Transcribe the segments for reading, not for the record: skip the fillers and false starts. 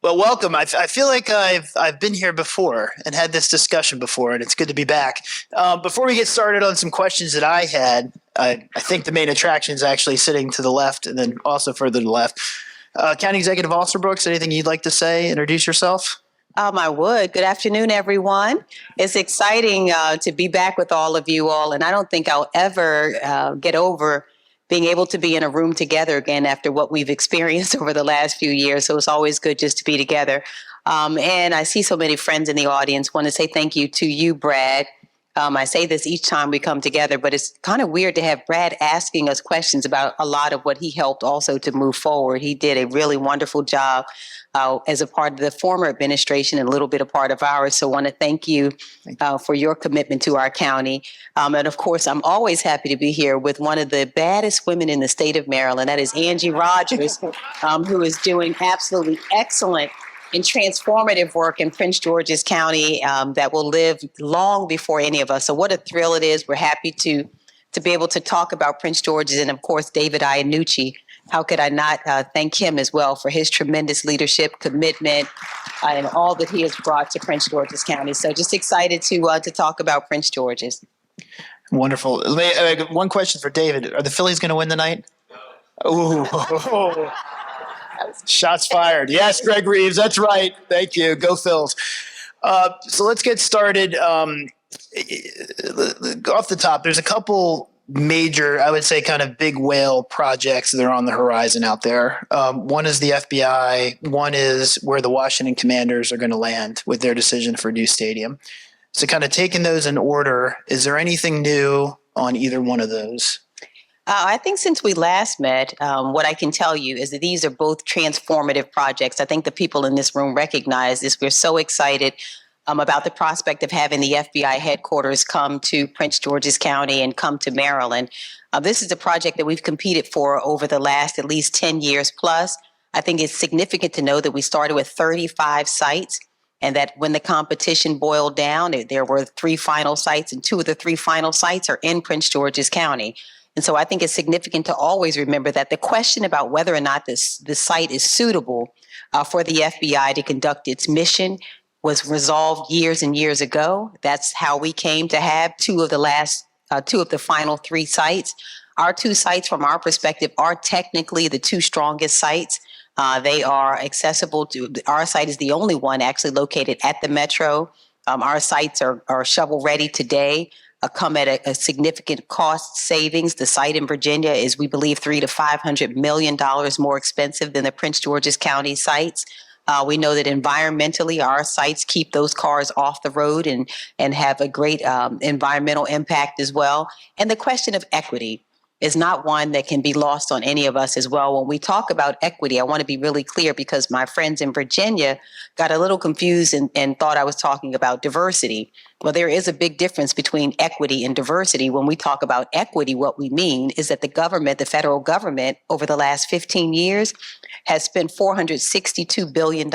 Well, welcome. I feel like I've been here before and had this discussion before, and it's good to be back. Before we get started on some questions that I had, I think the main attraction is actually sitting to the left and then also further to the left. County Executive Alsobrooks, anything you'd like to say? Introduce yourself. I would. Good afternoon, everyone. It's exciting to be back with all of you all, and I don't think I'll ever get over being able to be in a room together again after what we've experienced over the last few years. So it's always good just to be together. And I see so many friends in the audience. Want to say thank you to you, Brad. I say this each time we come together, but it's kind of weird to have Brad asking us questions about a lot of what he helped also to move forward. He did a really wonderful job as a part of the former administration and a little bit a part of ours. So I want to thank you for your commitment to our county. And of course, I'm always happy to be here with one of the baddest women in the state of Maryland. That is Angie Rodgers, who is doing absolutely excellent and transformative work in Prince George's County that will live long before any of us. So what a thrill it is. We're happy to be able to talk about Prince George's and, of course, David Iannucci. How could I not thank him as well for his tremendous leadership, commitment, and all that he has brought to Prince George's County. So just excited to talk about Prince George's. Wonderful. One question for David. Are the Phillies going to win tonight? Ooh. Shots fired. Yes, Greg Reeves. That's right. Thank you. Go Phils. So let's get started. Off the top, there's a couple major, I would say, kind of big whale projects that are on the horizon out there. One is the FBI. One is where the Washington Commanders are going to land with their decision for a new stadium. So kind of taking those in order, is there anything new on either one of those? I think since we last met, what I can tell you is that these are both transformative projects. I think the people in this room recognize this. We're so excited about the prospect of having the FBI headquarters come to Prince George's County and come to Maryland. This is a project that we've competed for over the last at least 10 years plus. I think it's significant to know that we started with 35 sites and that when the competition boiled down, there were 3 final sites, and 2 of the 3 final sites are in Prince George's County. And so I think it's significant to always remember that the question about whether or not this site is suitable for the FBI to conduct its mission was resolved years and years ago. That's how we came to have 2 of the final 3 sites. Our 2 sites, from our perspective, are technically the 2 strongest sites. They are accessible to, our site is the only one actually located at the Metro. Our sites are shovel ready today. Come at a significant cost savings. The site in Virginia is, we believe, $300 to $500 million more expensive than the Prince George's County sites. We know that environmentally, our sites keep those cars off the road and have a great environmental impact as well. And the question of equity is not one that can be lost on any of us as well. When we talk about equity, I want to be really clear because my friends in Virginia got a little confused and thought I was talking about diversity. Well, there is a big difference between equity and diversity. When we talk about equity, what we mean is that the government, the federal government, over the last 15 years has spent $462 billion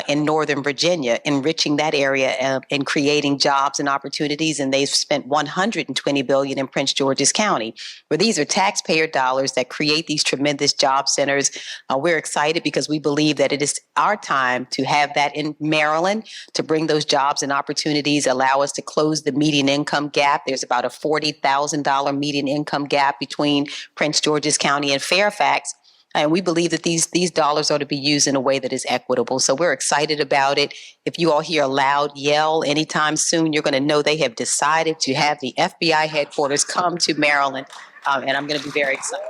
in Northern Virginia, enriching that area and creating jobs and opportunities. And they've spent $120 billion in Prince George's County, where these are taxpayer dollars that create these tremendous job centers. We're excited because we believe that it is our time to have that in Maryland, to bring those jobs and opportunities, allow us to close the median income gap. There's about a $40,000 median income gap between Prince George's County and Fairfax. And we believe that these dollars ought to be used in a way that is equitable. So we're excited about it. If you all hear a loud yell anytime soon, you're going to know they have decided to have the FBI headquarters come to Maryland. And I'm going to be very excited.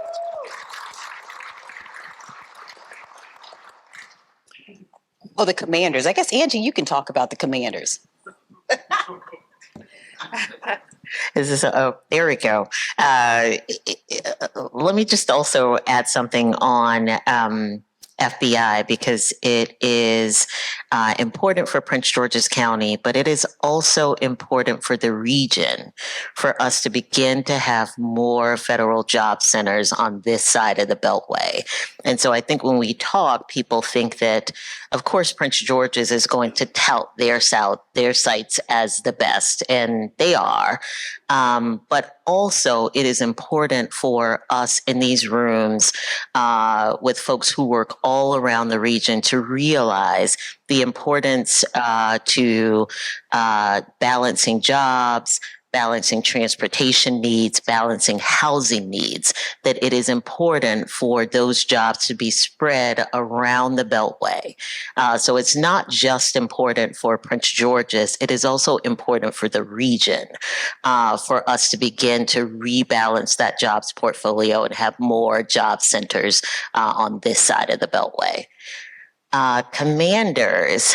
Oh, the Commanders. I guess, Angie, you can talk about the Commanders. Is this there we go. Let me just also add something on FBI, because it is important for Prince George's County, but it is also important for the region for us to begin to have more federal job centers on this side of the Beltway. And so I think when we talk, people think that, of course, Prince George's is going to tout their sites as the best, and they are. But also it is important for us in these rooms with folks who work all around the region to realize the importance to balancing jobs, balancing transportation needs, balancing housing needs, that it is important for those jobs to be spread around the Beltway. So it's not just important for Prince George's, it is also important for the region for us to begin to rebalance that jobs portfolio and have more job centers on this side of the Beltway. Commanders,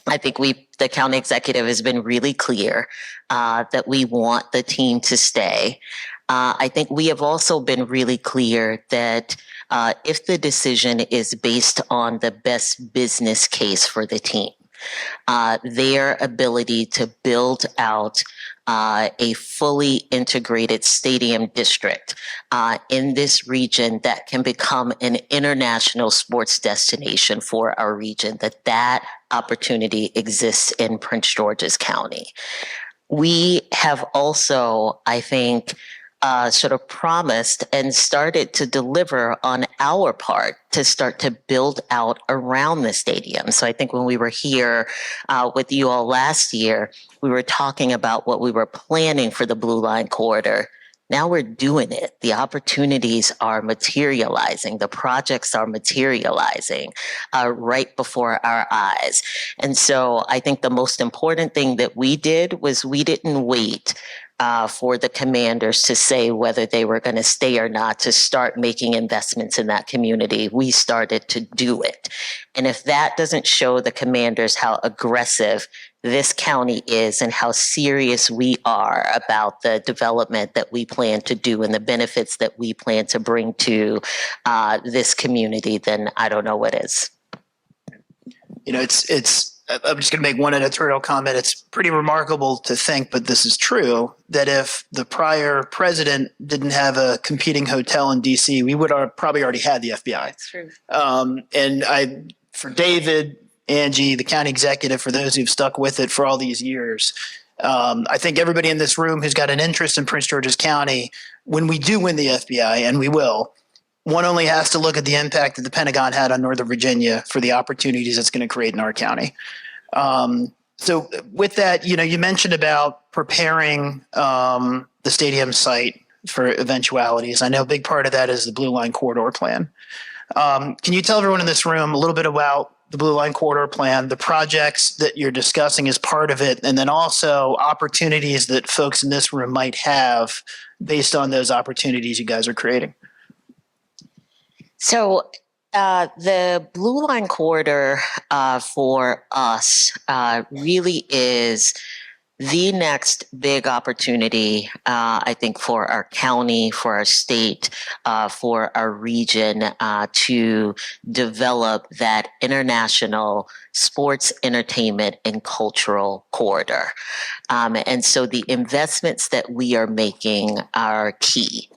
I think the county executive has been really clear that we want the team to stay. I think we have also been really clear that if the decision is based on the best business case for the team, their ability to build out a fully integrated stadium district in this region that can become an international sports destination for our region, that opportunity exists in Prince George's County. We have also, I think, sort of promised and started to deliver on our part to start to build out around the stadium. So I think when we were here with you all last year, we were talking about what we were planning for the Blue Line Corridor. Now we're doing it. The opportunities are materializing. The projects are materializing right before our eyes. And so I think the most important thing that we did was we didn't wait for the commanders to say whether they were going to stay or not to start making investments in that community. We started to do it. And if that doesn't show the commanders how aggressive this county is and how serious we are about the development that we plan to do and the benefits that we plan to bring to this community, then I don't know what is. You know, I'm just going to make one editorial comment. It's pretty remarkable to think, but this is true, that if the prior president didn't have a competing hotel in DC, we would have probably already had the FBI. That's true. And for David, Angie, the county executive, for those who've stuck with it for all these years, I think everybody in this room who's got an interest in Prince George's County, when we do win the FBI, and we will, one only has to look at the impact that the Pentagon had on Northern Virginia for the opportunities it's going to create in our county. So with that, you know, you mentioned about preparing the stadium site for eventualities. I know a big part of that is the Blue Line Corridor plan. Can you tell everyone in this room a little bit about the Blue Line Corridor plan, the projects that you're discussing as part of it, and then also opportunities that folks in this room might have based on those opportunities you guys are creating? So the Blue Line Corridor for us really is the next big opportunity, I think, for our county, for our state, for our region to develop that international sports, entertainment, and cultural corridor. And so the investments that we are making are key.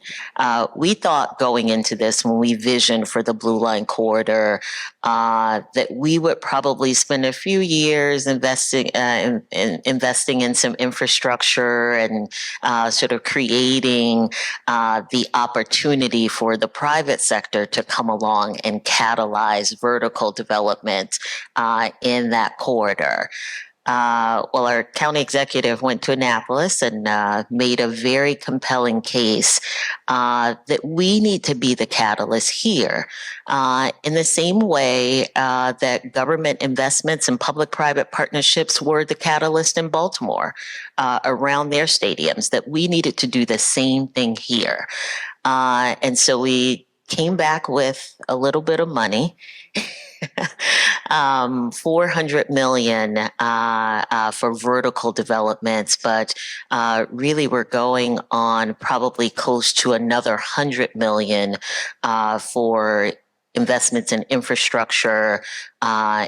We thought going into this, when we visioned for the Blue Line Corridor, that we would probably spend a few years investing in some infrastructure and sort of creating the opportunity for the private sector to come along and catalyze vertical development in that corridor. Well, our county executive went to Annapolis and made a very compelling case that we need to be the catalyst here in the same way that government investments and public-private partnerships were the catalyst in Baltimore around their stadiums, that we needed to do the same thing here. And so we came back with a little bit of money. $400 million for vertical developments, but really we're going on probably close to another $100 million for investments in infrastructure,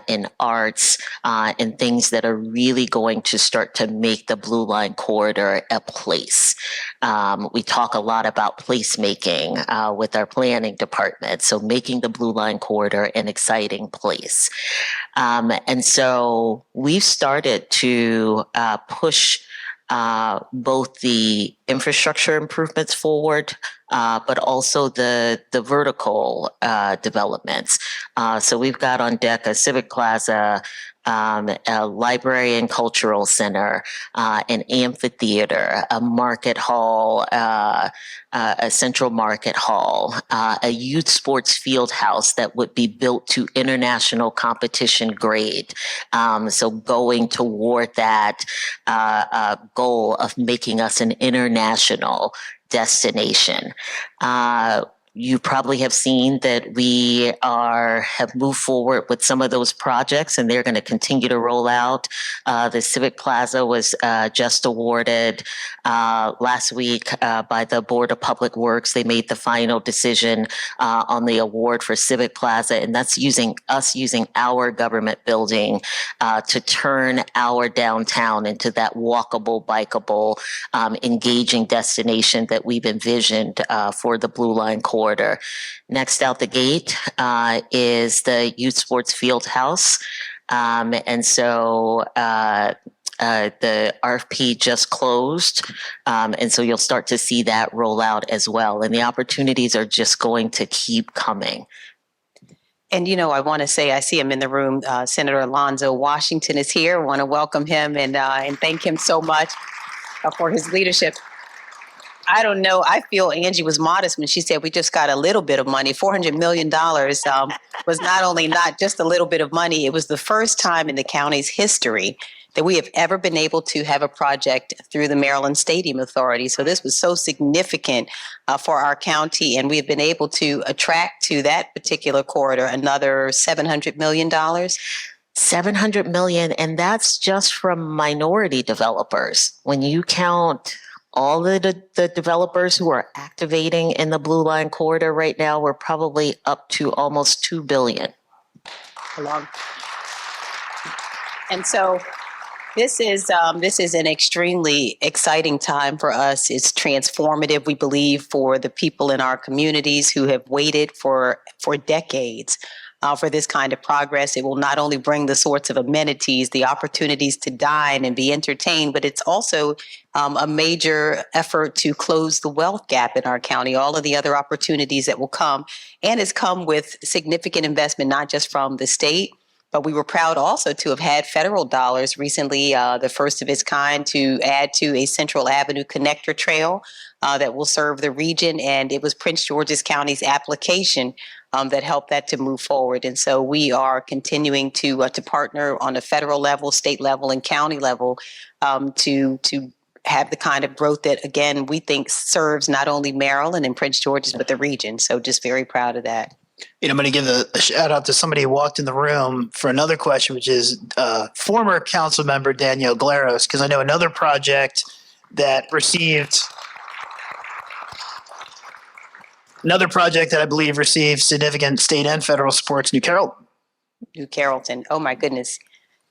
in arts, and things that are really going to start to make the Blue Line Corridor a place. We talk a lot about placemaking with our planning department, so making the Blue Line Corridor an exciting place. And so we've started to push both the infrastructure improvements forward, but also the vertical developments. So we've got on deck a civic plaza, a library and cultural center, an amphitheater, a market hall, a central market hall, a youth sports field house that would be built to international competition grade. So going toward that goal of making us an international destination. You probably have seen that we have moved forward with some of those projects, and they're going to continue to roll out. The Civic Plaza was just awarded last week by the Board of Public Works. They made the final decision on the award for Civic Plaza, and that's using our government building to turn our downtown into that walkable, bikeable, engaging destination that we've envisioned for the Blue Line Corridor. Next out the gate is the Youth Sports Field House. And so the RFP just closed. And so you'll start to see that roll out as well. And the opportunities are just going to keep coming. And, I want to say, I see him in the room. Senator Alonzo Washington is here. I want to welcome him and thank him so much for his leadership. I don't know. I feel Angie was modest when she said we just got a little bit of money. $400 million was not just a little bit of money. It was the first time in the county's history that we have ever been able to have a project through the Maryland Stadium Authority. So this was so significant for our county, and we have been able to attract to that particular corridor another $700 million. $700 million, and that's just from minority developers. When you count all of the developers who are activating in the Blue Line Corridor right now, we're probably up to almost $2 billion. And so this is an extremely exciting time for us. It's transformative, we believe, for the people in our communities who have waited for decades for this kind of progress. It will not only bring the sorts of amenities, the opportunities to dine and be entertained, but it's also a major effort to close the wealth gap in our county, all of the other opportunities that will come. And it's come with significant investment, not just from the state, but we were proud also to have had federal dollars recently, the first of its kind, to add to a Central Avenue connector trail that will serve the region. And it was Prince George's County's application that helped that to move forward. And so we are continuing to partner on a federal level, state level, and county level to have the kind of growth that, again, we think serves not only Maryland and Prince George's, but the region. So just very proud of that. I'm going to give a shout out to somebody who walked in the room for another question, which is former council member Danielle Glaros, because I know another project that I believe received significant state and federal supports, New Carrollton. New Carrollton. Oh, my goodness.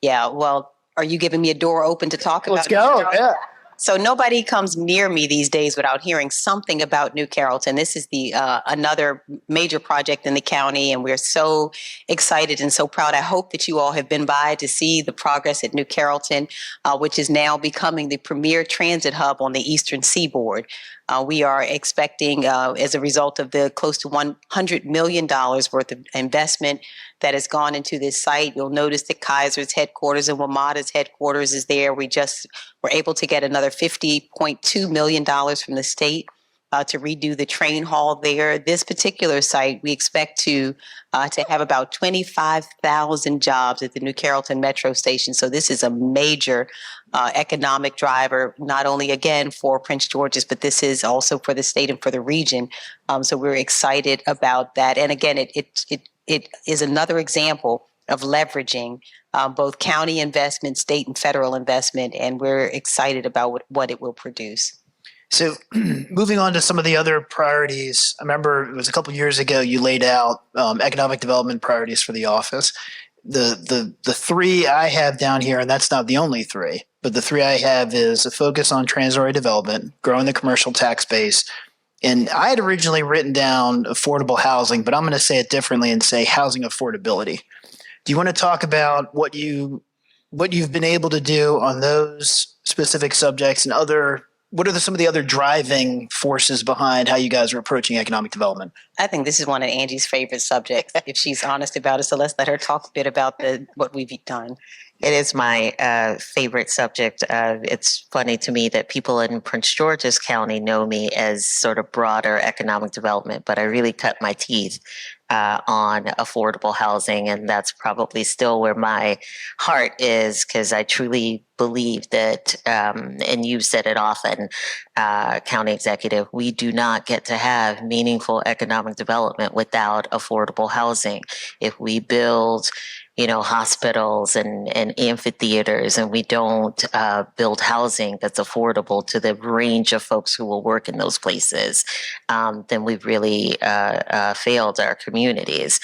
Yeah. Well, are you giving me a door open to talk about? Let's go. Yeah. So nobody comes near me these days without hearing something about New Carrollton. This is the another major project in the county, and we're so excited and so proud. I hope that you all have been by to see the progress at New Carrollton, which is now becoming the premier transit hub on the Eastern Seaboard. We are expecting, as a result of the close to $100 million worth of investment that has gone into this site. You'll notice that Kaiser's headquarters and WMATA's headquarters is there. We just were able to get another $50.2 million from the state to redo the train hall there. This particular site, we expect to have about 25,000 jobs at the New Carrollton Metro Station. So this is a major economic driver, not only, again, for Prince George's, but this is also for the state and for the region. So we're excited about that. And again, it is another example of leveraging both county investment, state and federal investment, and we're excited about what it will produce. So moving on to some of the other priorities, I remember it was a couple of years ago you laid out economic development priorities for the office. The three I have down here, and that's not the only three, but the three I have is a focus on transitory development, growing the commercial tax base. And I had originally written down affordable housing, but I'm going to say it differently and say housing affordability. Do you want to talk about what you what you've been able to do on those specific subjects and what are some of the other driving forces behind how you guys are approaching economic development? I think this is one of Angie's favorite subjects, if she's honest about it. So let's let her talk a bit about what we've done. It is my favorite subject. It's funny to me that people in Prince George's County know me as sort of broader economic development, but I really cut my teeth on affordable housing. And that's probably still where my heart is, because I truly believe that, and you've said it often, County Executive, we do not get to have meaningful economic development without affordable housing. If we build hospitals and amphitheaters, and we don't build housing that's affordable to the range of folks who will work in those places, then we've really failed our communities.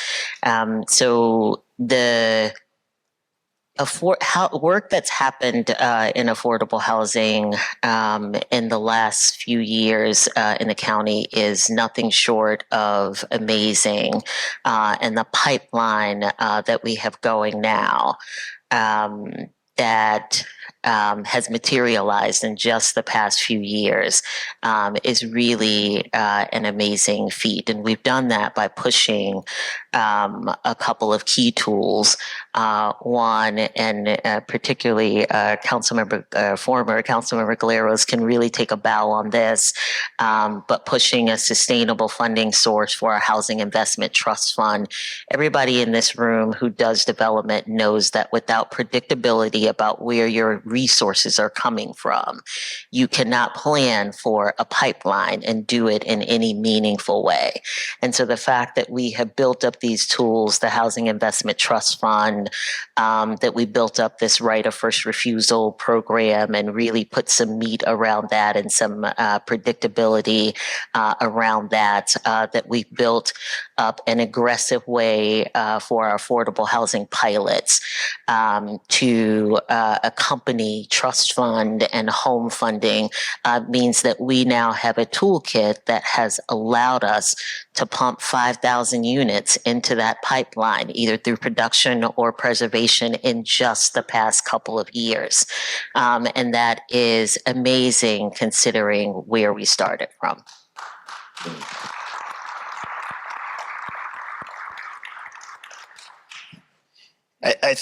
So the work that's happened in affordable housing in the last few years in the county is nothing short of amazing. And the pipeline that we have going now that has materialized in just the past few years is really an amazing feat. And we've done that by pushing a couple of key tools. One, and particularly former Councilmember Galeros can really take a bow on this, but pushing a sustainable funding source for our Housing Investment Trust Fund. Everybody in this room who does development knows that without predictability about where your resources are coming from, you cannot plan for a pipeline and do it in any meaningful way. And so the fact that we have built up these tools, the Housing Investment Trust Fund, that we built up this right of first refusal program and really put some meat around that and some predictability around that, that we built up an aggressive way for our affordable housing pilots to accompany trust fund and home funding means that we now have a toolkit that has allowed us to pump 5,000 units into that pipeline, either through production or preservation in just the past couple of years. And that is amazing considering where we started from. I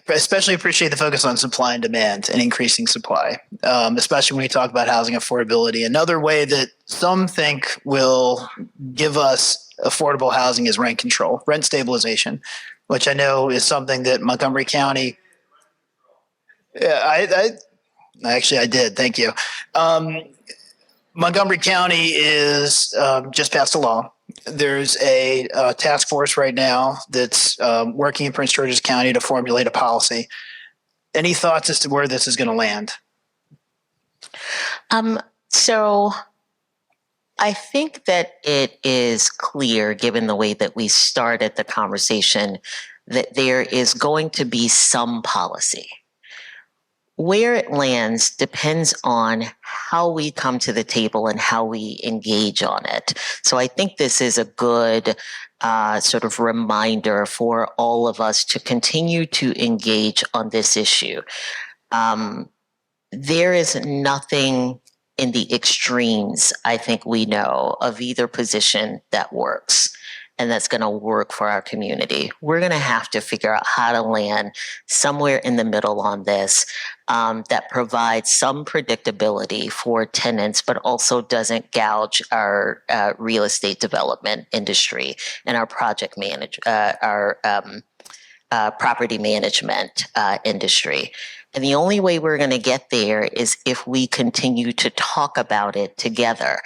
especially appreciate the focus on supply and demand and increasing supply, especially when we talk about housing affordability. Another way that some think will give us affordable housing is rent control, rent stabilization, which I know is something that Montgomery County. Yeah, I did. Thank you. Montgomery County is just passed a law. There's a task force right now that's working in Prince George's County to formulate a policy. Any thoughts as to where this is going to land? So I think that it is clear, given the way that we started the conversation, that there is going to be some policy. Where it lands depends on how we come to the table and how we engage on it. So I think this is a good sort of reminder for all of us to continue to engage on this issue. There is nothing in the extremes, I think we know, of either position that works and that's going to work for our community. We're going to have to figure out how to land somewhere in the middle on this that provides some predictability for tenants, but also doesn't gouge our real estate development industry and our project property management industry. And the only way we're going to get there is if we continue to talk about it together.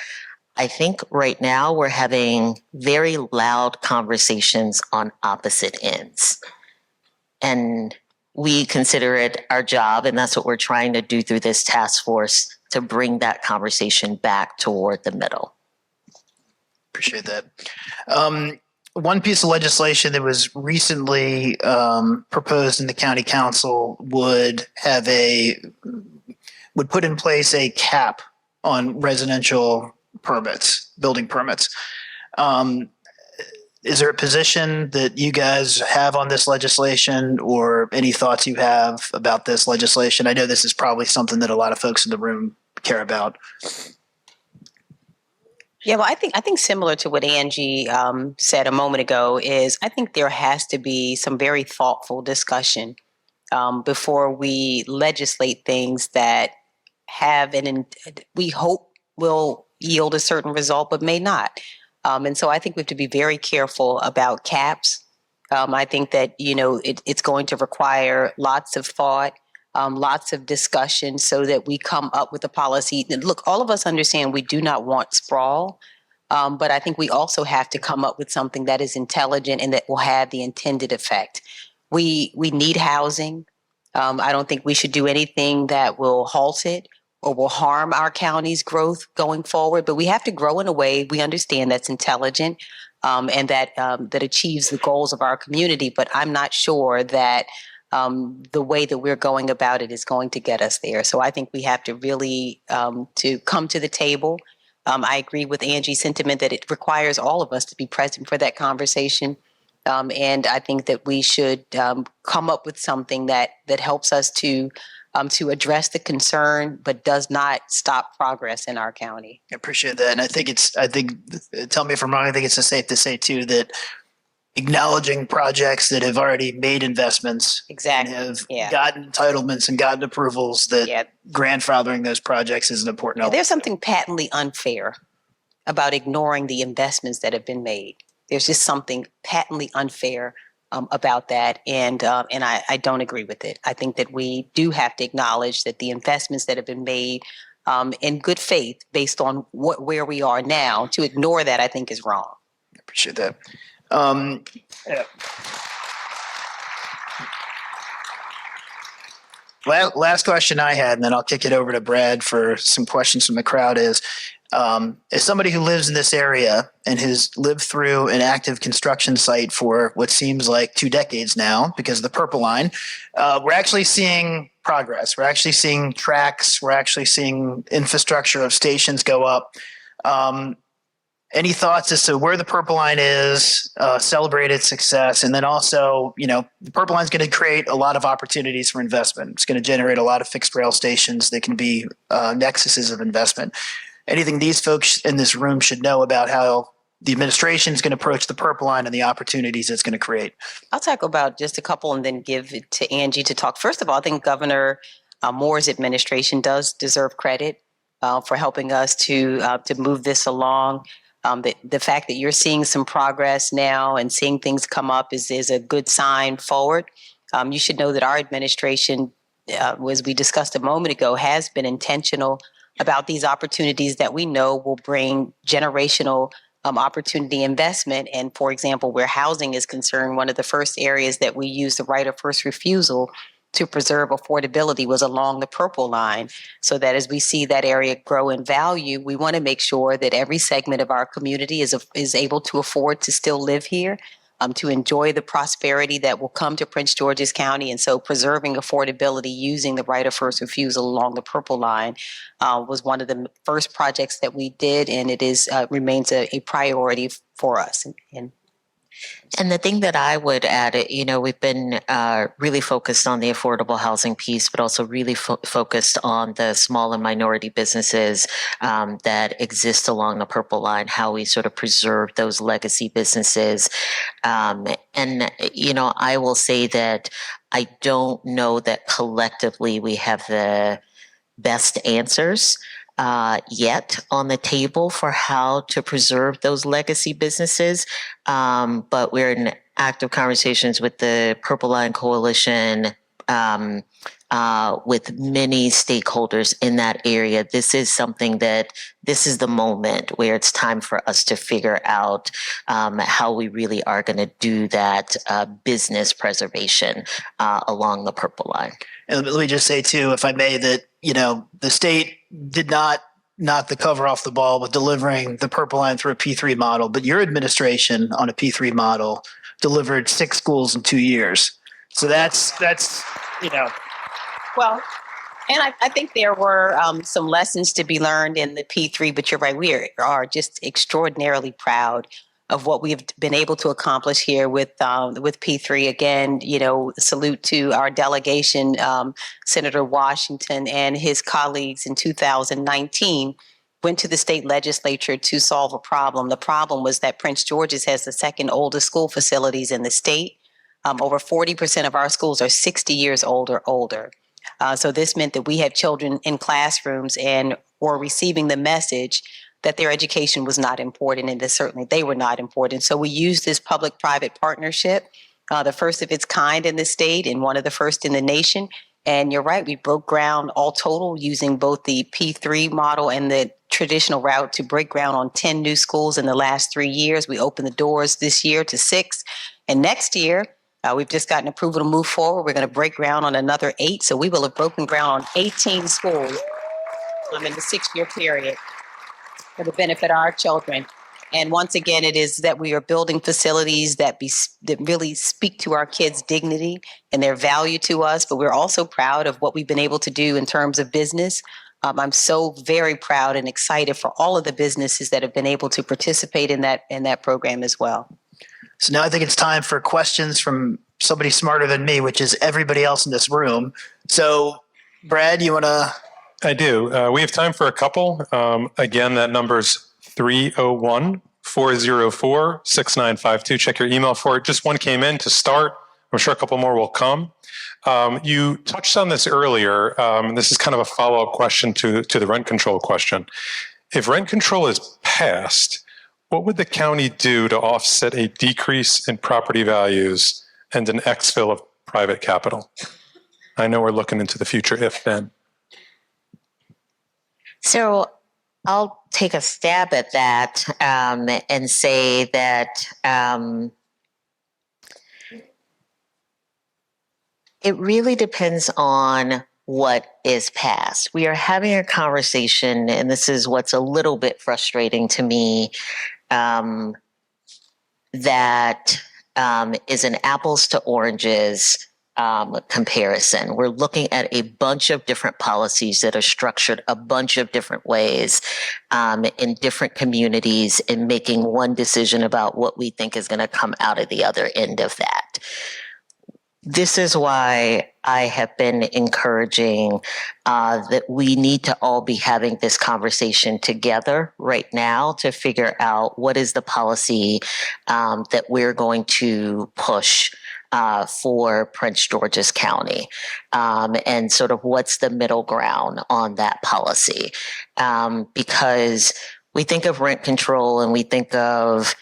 I think right now we're having very loud conversations on opposite ends. And we consider it our job, and that's what we're trying to do through this task force, to bring that conversation back toward the middle. Appreciate that. One piece of legislation that was recently proposed in the county council would put in place a cap on residential permits, building permits. is there a position that you guys have on this legislation or any thoughts you have about this legislation? I know this is probably something that a lot of folks in the room care about. Yeah, well, I think similar to what Angie said a moment ago is I think there has to be some very thoughtful discussion before we legislate things that have we hope will yield a certain result, but may not. And so I think we have to be very careful about caps. I think that, it's going to require lots of thought, lots of discussion so that we come up with a policy. And look, all of us understand we do not want sprawl, but I think we also have to come up with something that is intelligent and that will have the intended effect. We need housing. I don't think we should do anything that will halt it or will harm our county's growth going forward. But we have to grow in a way we understand that's intelligent and that achieves the goals of our community. But I'm not sure that the way that we're going about it is going to get us there. So I think we have to really to come to the table. I agree with Angie's sentiment that it requires all of us to be present for that conversation. And I think that we should come up with something that helps us to address the concern, but does not stop progress in our county. I appreciate that. And I think tell me if I'm wrong, I think it's safe to say too, that acknowledging projects that have already made investments Exactly. and have gotten entitlements and gotten approvals, that grandfathering those projects is an important element. There's something patently unfair about ignoring the investments that have been made. There's just something patently unfair about that, and I don't agree with it. I think that we do have to acknowledge that the investments that have been made in good faith, based on where we are now, to ignore that, I think, is wrong. I appreciate that. Last question I had, and then I'll kick it over to Brad for some questions from the crowd is, as somebody who lives in this area and has lived through an active construction site for what seems like 2 decades now because of the Purple Line, we're actually seeing progress. We're actually seeing tracks. We're actually seeing infrastructure of stations go up. Any thoughts as to where the Purple Line is, celebrate its success, and then also, the Purple Line is going to create a lot of opportunities for investment. It's going to generate a lot of fixed rail stations that can be nexuses of investment. Anything these folks in this room should know about how the administration is going to approach the Purple Line and the opportunities it's going to create? I'll talk about just a couple and then give it to Angie to talk. First of all, I think Governor Moore's administration does deserve credit for helping us to move this along. The fact that you're seeing some progress now and seeing things come up is a good sign forward. You should know that our administration, as we discussed a moment ago, has been intentional about these opportunities that we know will bring generational opportunity investment. And for example, where housing is concerned, one of the first areas that we used the right of first refusal to preserve affordability was along the Purple Line, so that as we see that area grow in value, we want to make sure that every segment of our community is able to afford to still live here, to enjoy the prosperity that will come to Prince George's County. And so preserving affordability using the right of first refusal along the Purple Line was one of the first projects that we did, and it remains a priority for us. And the thing that I would add, we've been really focused on the affordable housing piece, but also really focused on the small and minority businesses that exist along the Purple Line, how we sort of preserve those legacy businesses. And I will say that I don't know that collectively we have the best answers yet on the table for how to preserve those legacy businesses. But we're in active conversations with the Purple Line Coalition, with many stakeholders in that area. This is the moment where it's time for us to figure out how we really are going to do that business preservation along the Purple Line. And let me just say too, if I may, that, the state did not knock the cover off the ball with delivering the Purple Line through a P3 model, but your administration on a P3 model delivered 6 schools in 2 years. So that's. Well, and I think there were some lessons to be learned in the P3, but you're right, we are just extraordinarily proud of what we've been able to accomplish here with P3. Again, salute to our delegation, Senator Washington and his colleagues in 2019 went to the state legislature to solve a problem. The problem was that Prince George's has the second oldest school facilities in the state. Over 40% of our schools are 60 years old or older. So this meant that we had children in classrooms and were receiving the message that their education was not important, and that certainly they were not important. So we used this public-private partnership, the first of its kind in the state and one of the first in the nation. And you're right, we broke ground all total using both the P3 model and the traditional route to break ground on 10 new schools in the last 3 years. We opened the doors this year to 6. And next year, we've just gotten approval to move forward. We're going to break ground on another 8. So we will have broken ground on 18 schools in the 6-year period for the benefit of our children. And once again, it is that we are building facilities that really speak to our kids' dignity and their value to us. But we're also proud of what we've been able to do in terms of business. I'm so very proud and excited for all of the businesses that have been able to participate in that program as well. So now I think it's time for questions from somebody smarter than me, which is everybody else in this room. So Brad, you want to? I do. We have time for a couple. Again, that number's 301-404-6952. Check your email for it. Just one came in to start. I'm sure a couple more will come. You touched on this earlier. This is kind of a follow-up question to the rent control question. If rent control is passed, what would the county do to offset a decrease in property values and an exfil of private capital? I know we're looking into the future if then. So I'll take a stab at that and say that it really depends on what is passed. We are having a conversation, and this is what's a little bit frustrating to me, that is an apples to oranges comparison. We're looking at a bunch of different policies that are structured a bunch of different ways in different communities and making one decision about what we think is going to come out of the other end of that. This is why I have been encouraging that we need to all be having this conversation together right now to figure out what is the policy that we're going to push for Prince George's County, and sort of what's the middle ground on that policy. Because we think of rent control and we think of,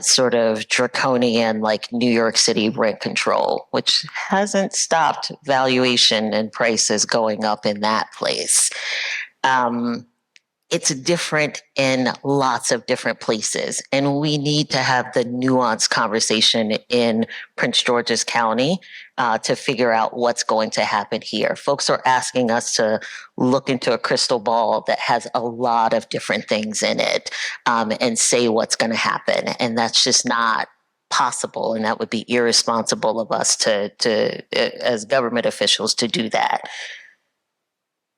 sort of draconian like New York City rent control, which hasn't stopped valuation and prices going up in that place. It's different in lots of different places, and we need to have the nuanced conversation in Prince George's County to figure out what's going to happen here. Folks are asking us to look into a crystal ball that has a lot of different things in it and say what's going to happen, and that's just not possible, and that would be irresponsible of us to as government officials to do that.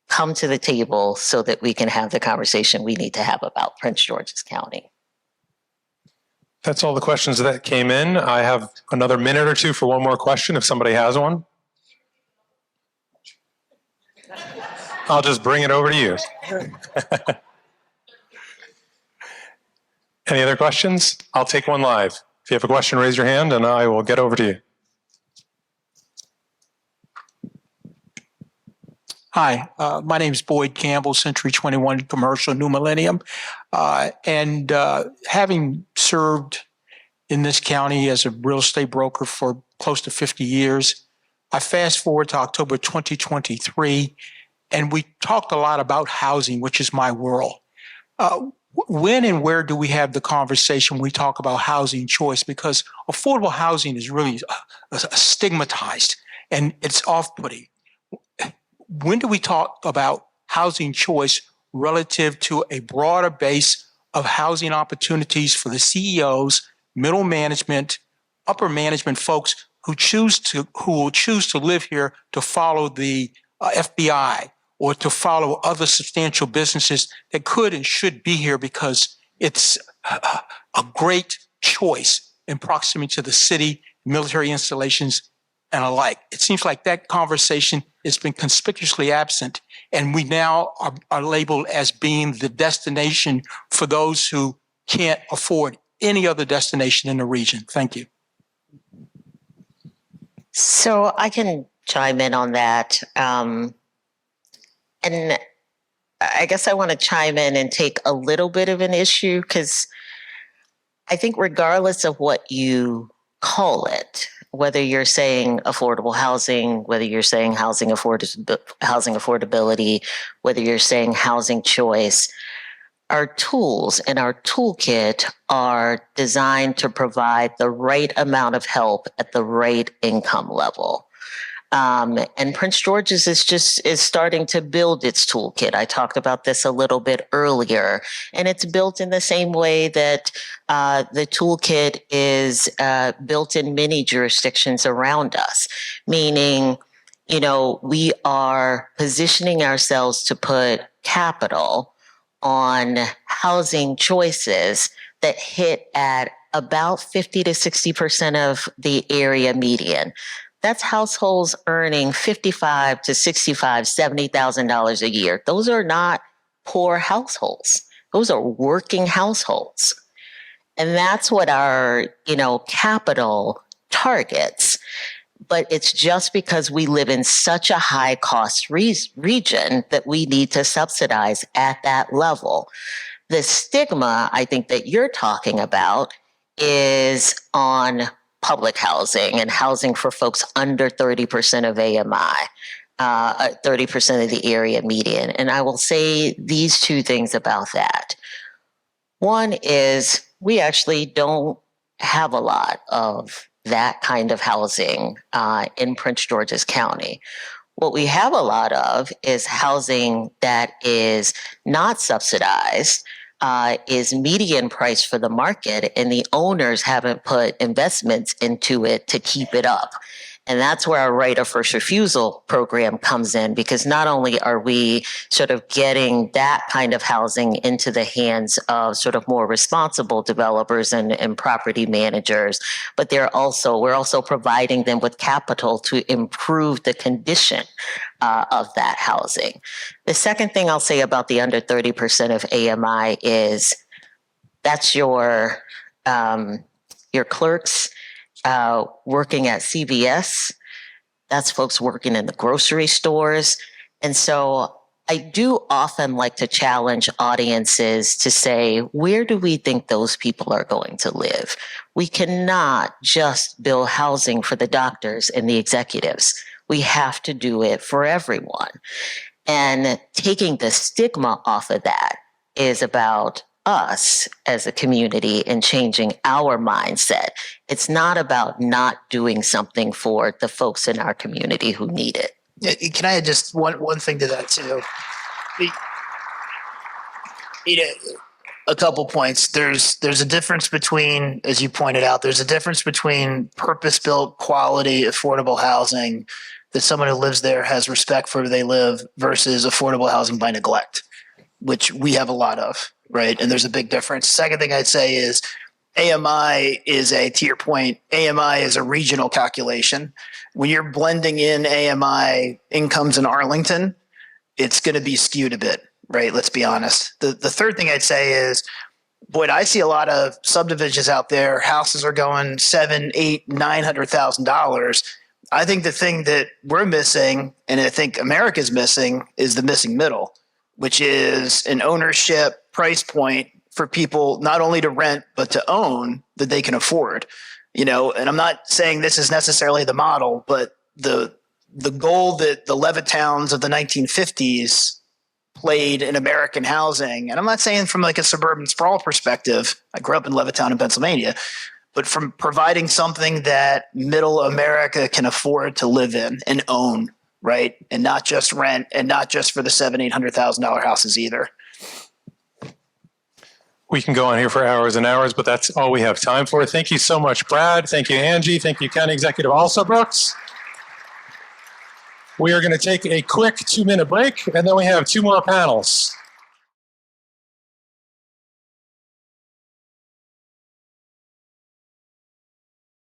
Come to the table so that we can have the conversation we need to have about Prince George's County. That's all the questions that came in. I have another minute or two for one more question if somebody has one. I'll just bring it over to you. Any other questions? I'll take one live. If you have a question, raise your hand and I will get over to you. Hi, my name is Boyd Campbell, Century 21 Commercial, New Millennium. And having served in this county as a real estate broker for close to 50 years, I fast forward to October 2023, and we talked a lot about housing, which is my world. When and where do we have the conversation when we talk about housing choice? Because affordable housing is really stigmatized and it's off-putting. When do we talk about housing choice relative to a broader base of housing opportunities for the CEOs, middle management, upper management folks who will choose to live here to follow the FBI or to follow other substantial businesses that could and should be here because It's a great choice in proximity to the city, military installations, and alike. It seems like that conversation has been conspicuously absent, and we now are labeled as being the destination for those who can't afford any other destination in the region. Thank you. So I can chime in on that. And I guess I want to chime in and take a little bit of an issue, because I think regardless of what you call it, whether you're saying affordable housing, whether you're saying housing affordability, whether you're saying housing choice, our tools and our toolkit are designed to provide the right amount of help at the right income level. And Prince George's is starting to build its toolkit. I talked about this a little bit earlier, and it's built in the same way that the toolkit is built in many jurisdictions around us, meaning, we are positioning ourselves to put capital on housing choices that hit at about 50 to 60% of the area median. That's households earning $55,000 to $65,000, $70,000 a year. Those are not poor households. Those are working households. And that's what our, capital targets. But it's just because we live in such a high cost region that we need to subsidize at that level. The stigma, I think, that you're talking about is on public housing and housing for folks under 30% of AMI, 30% of the area median. And I will say these two things about that. One is we actually don't have a lot of that kind of housing in Prince George's County. What we have a lot of is housing that is not subsidized, is median price for the market, and the owners haven't put investments into it to keep it up. And that's where our right of first refusal program comes in, because not only are we sort of getting that kind of housing into the hands of sort of more responsible developers and property managers, but we're also providing them with capital to improve the condition of that housing. The second thing I'll say about the under 30% of AMI is that's your clerks working at CVS. That's folks working in the grocery stores. And so I do often like to challenge audiences to say, where do we think those people are going to live? We cannot just build housing for the doctors and the executives. We have to do it for everyone. And taking the stigma off of that is about us as a community and changing our mindset. It's not about not doing something for the folks in our community who need it. Can I add just one thing to that too? A couple points. There's a difference between, as you pointed out, there's a difference between purpose-built, quality, affordable housing that someone who lives there has respect for where they live versus affordable housing by neglect, which we have a lot of. Right. And there's a big difference. Second thing I'd say is AMI to your point, AMI is a regional calculation. When you're blending in AMI incomes in Arlington, it's going to be skewed a bit. Right. Let's be honest. The third thing I'd say is, Boyd, I see a lot of subdivisions out there. Houses are going $700,000, $800,000, $900,000. I think the thing that we're missing, and I think America's missing, is the missing middle, which is an ownership price point for people not only to rent, but to own that they can afford, and I'm not saying this is necessarily the model, but the goal that the Levittowns of the 1950s played in American housing, and I'm not saying from like a suburban sprawl perspective, I grew up in Levittown in Pennsylvania, but from providing something that middle America can afford to live in and own, right? And not just rent, and not just for the $700,000, $800,000 houses either. We can go on here for hours and hours, but that's all we have time for. Thank you so much, Brad. Thank you, Angie. Thank you, County Executive Alsobrooks. We are going to take a quick 2-minute break, and then we have 2 more panels.